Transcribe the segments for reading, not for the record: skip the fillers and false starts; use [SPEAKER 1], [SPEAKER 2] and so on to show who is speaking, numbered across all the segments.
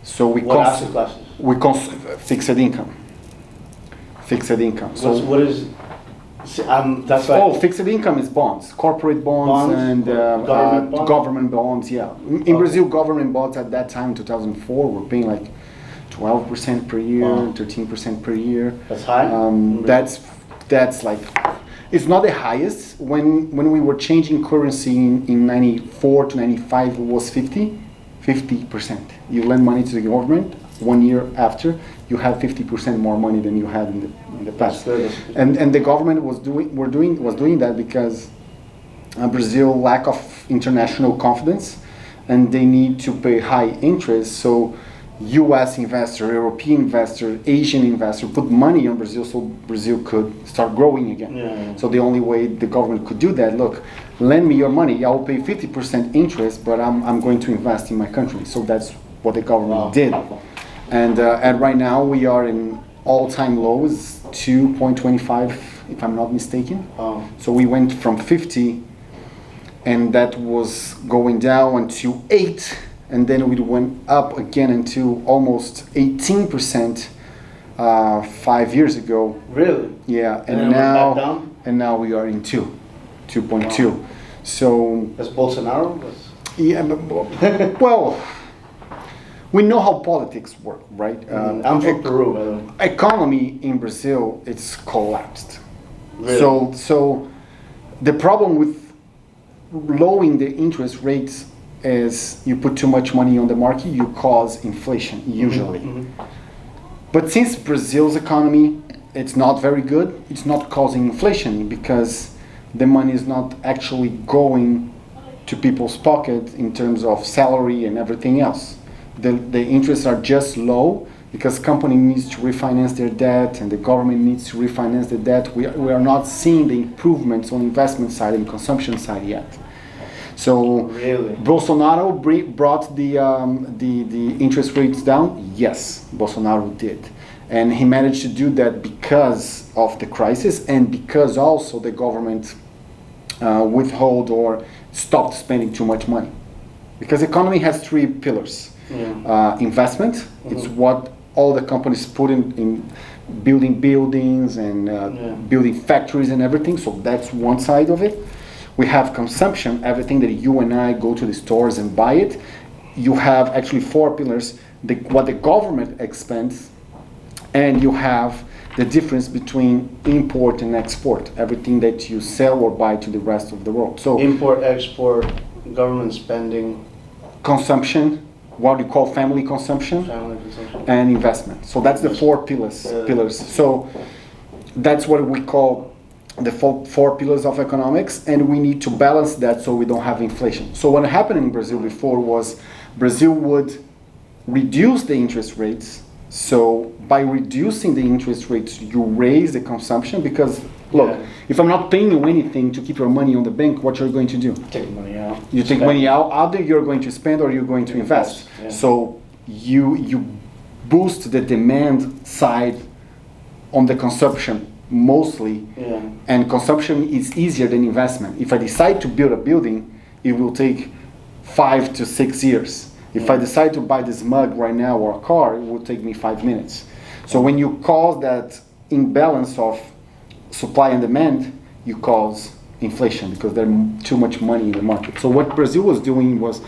[SPEAKER 1] So
[SPEAKER 2] What asset classes?
[SPEAKER 1] Fixed income. Fixed income. So
[SPEAKER 2] What is? That's right.
[SPEAKER 1] oh, fixed income is bonds, corporate bonds, and government bonds. Yeah, in Brazil, government bonds at that time, 2004, were paying like 12% per year, 13% per year.
[SPEAKER 2] That's high.
[SPEAKER 1] That's like, it's not the highest. When we were changing currency in 94 to 95, it was 50%. You lend money to the government. 1 year after, you have 50% more money than you had in the past. And the government was doing that because Brazil lack of international confidence, and they need to pay high interest. So U.S. investor, European investor, Asian investor put money on Brazil so Brazil could start growing again.
[SPEAKER 2] Yeah.
[SPEAKER 1] So the only way the government could do that, look, lend me your money, I'll pay 50% interest, but I'm going to invest in my country. So that's what the government did. And right now we are in all-time lows, 2.25, if I'm not mistaken. So we went from 50, and that was going down until 8, and then we went up again into almost 18% 5 years ago.
[SPEAKER 2] Really?
[SPEAKER 1] Yeah,
[SPEAKER 2] And then we're back down?
[SPEAKER 1] and now we are in 2.2.
[SPEAKER 2] Wow.
[SPEAKER 1] So
[SPEAKER 2] That's Bolsonaro?
[SPEAKER 1] yeah, but, well, we know how politics work, right?
[SPEAKER 2] I'm from Peru, by the way.
[SPEAKER 1] Economy in Brazil, it's collapsed.
[SPEAKER 2] Really?
[SPEAKER 1] So the problem with lowering the interest rates is you put too much money on the market, you cause inflation usually. But since Brazil's economy, it's not very good, it's not causing inflation because the money is not actually going to people's pocket in terms of salary and everything else. The interests are just low because company needs to refinance their debt and the government needs to refinance the debt. We are not seeing the improvements on investment side and consumption side yet. So
[SPEAKER 2] really?
[SPEAKER 1] Bolsonaro brought the interest rates down. Yes, Bolsonaro did, and he managed to do that because of the crisis and because also the government withhold or stopped spending too much money. Because economy has 3 pillars. Investment, it's what all the companies put in building buildings and building factories and everything. So that's one side of it. We have consumption, everything that you and I go to the stores and buy it. You have actually 4 pillars, what the government expends, and you have the difference between import and export, everything that you sell or buy to the rest of the world. So
[SPEAKER 2] import, export, government spending,
[SPEAKER 1] consumption, what we call family consumption, and investment. So that's the 4 pillars. So that's what we call the 4 pillars of economics, and we need to balance that so we don't have inflation. So what happened in Brazil before was Brazil would reduce the interest rates. So by reducing the interest rates, you raise the consumption because look, if I'm not paying you anything to keep your money on the bank, what you're going to do?
[SPEAKER 2] Take money out.
[SPEAKER 1] You take money out, either you're going to spend or you're going to invest.
[SPEAKER 2] Yeah.
[SPEAKER 1] So you boost the demand side on the consumption mostly, and consumption is easier than investment. If I decide to build a building, it will take 5 to 6 years. If I decide to buy this mug right now or a car, it will take me 5 minutes. So when you cause that imbalance of supply and demand, you cause inflation because there's too much money in the market. So what Brazil was doing was,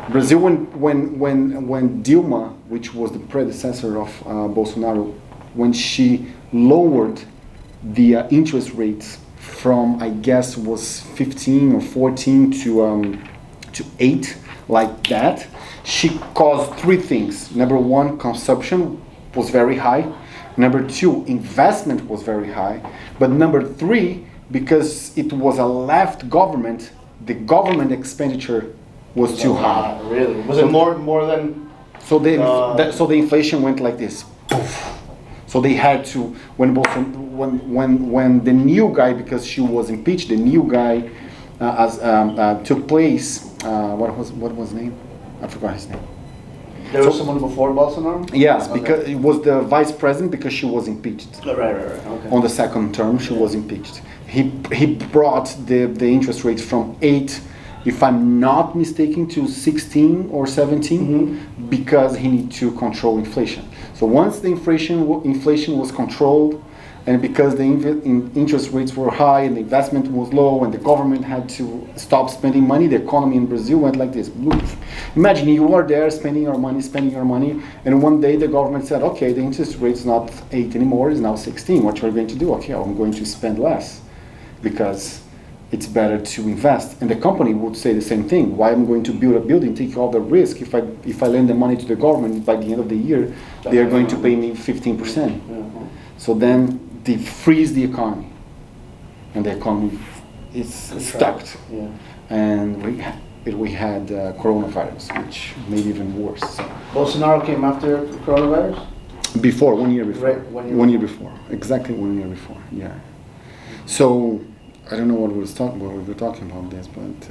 [SPEAKER 1] Brazil when Dilma, which was the predecessor of Bolsonaro, when she lowered the interest rates from, I guess was 15 or 14 to 8, like that, she caused 3 things. Number 1, consumption was very high. Number 2, investment was very high. But number 3, because it was a left government, the government expenditure was too high.
[SPEAKER 2] Really? Was it more than?
[SPEAKER 1] So the inflation went like this. Poof. So they had to, when the new guy, because she was impeached, the new guy took place. What was his name? I forgot his name.
[SPEAKER 2] There was someone before Bolsonaro?
[SPEAKER 1] Yes, because it was the vice president because she was impeached.
[SPEAKER 2] Right. Okay.
[SPEAKER 1] On the second term, she was impeached. He brought the interest rates from 8 if I'm not mistaken, to 16 or 17,
[SPEAKER 2] Mm-hmm.
[SPEAKER 1] because he need to control inflation. So once the inflation was controlled, and because the interest rates were high and the investment was low and the government had to stop spending money, the economy in Brazil went like this. Imagine you are there spending your money, and one day the government said, okay, the interest rate's not 8 anymore, it's now 16. What you're going to do? Okay, I'm going to spend less because it's better to invest. And the company would say the same thing. Why am I going to build a building, take all the risk? If I lend the money to the government, by the end of the year, they are going to pay me 15%. So then they freeze the economy, and the economy is stuck.
[SPEAKER 2] Yeah.
[SPEAKER 1] And we had coronavirus, which made it even worse. So
[SPEAKER 2] Bolsonaro came after coronavirus?
[SPEAKER 1] before, 1 year before.
[SPEAKER 2] Right, 1 year
[SPEAKER 1] 1 year before. Exactly 1 year before, yeah. So I don't know what we were talking about this, but